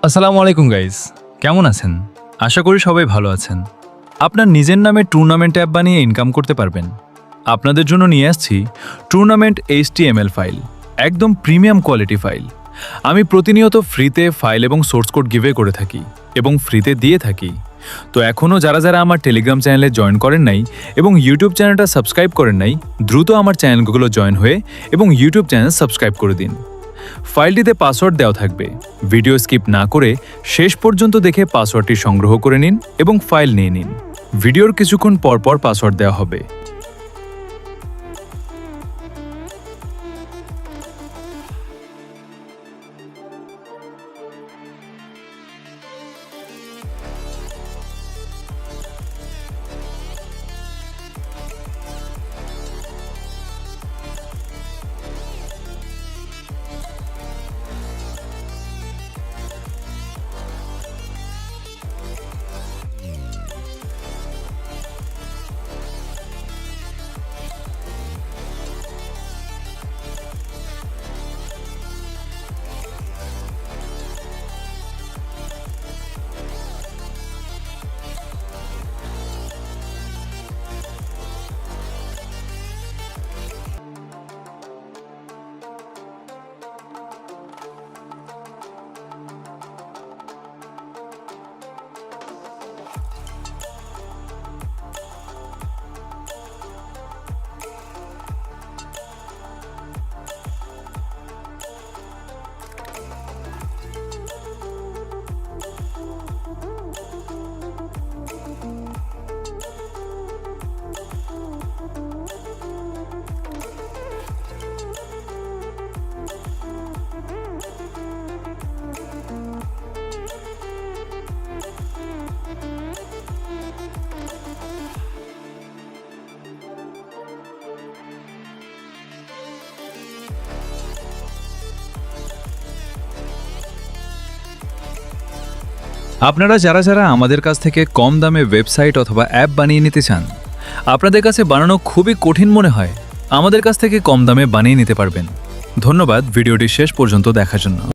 আসসালামু আলাইকুম গাইস, কেমন আছেন? আশা করি সবাই ভালো আছেন। আপনার নিজের নামে টুর্নামেন্ট অ্যাপ বানিয়ে ইনকাম করতে পারবেন। আপনাদের জন্য নিয়ে আসছি টুর্নামেন্ট HTML ফাইল, একদম প্রিমিয়াম কোয়ালিটি ফাইল। আমি প্রতিনিয়ত ফ্রিতে ফাইল এবং সোর্স কোড গিভে করে থাকি এবং ফ্রিতে দিয়ে থাকি। তো এখনও যারা যারা আমার টেলিগ্রাম চ্যানেলে জয়েন করেন নাই এবং ইউটিউব চ্যানেলটা সাবস্ক্রাইব করেন নাই, দ্রুত আমার চ্যানেলগুলো জয়েন হয়ে এবং ইউটিউব চ্যানেল সাবস্ক্রাইব করে দিন। ফাইলটিতে পাসওয়ার্ড দেওয়া থাকবে। ভিডিও স্কিপ না করে শেষ পর্যন্ত দেখে পাসওয়ার্ডটি সংগ্রহ করে নিন এবং ফাইল নিয়ে নিন। ভিডিওর কিছুক্ষণ পর পর পাসওয়ার্ড দেওয়া হবে। আপনারা যারা যারা আমাদের কাছ থেকে কম দামে ওয়েবসাইট অথবা অ্যাপ বানিয়ে নিতে চান, আপনাদের কাছে বানানো খুবই কঠিন মনে হয়, আমাদের কাছ থেকে কম দামে বানিয়ে নিতে পারবেন। ধন্যবাদ ভিডিওটি শেষ পর্যন্ত দেখার জন্য।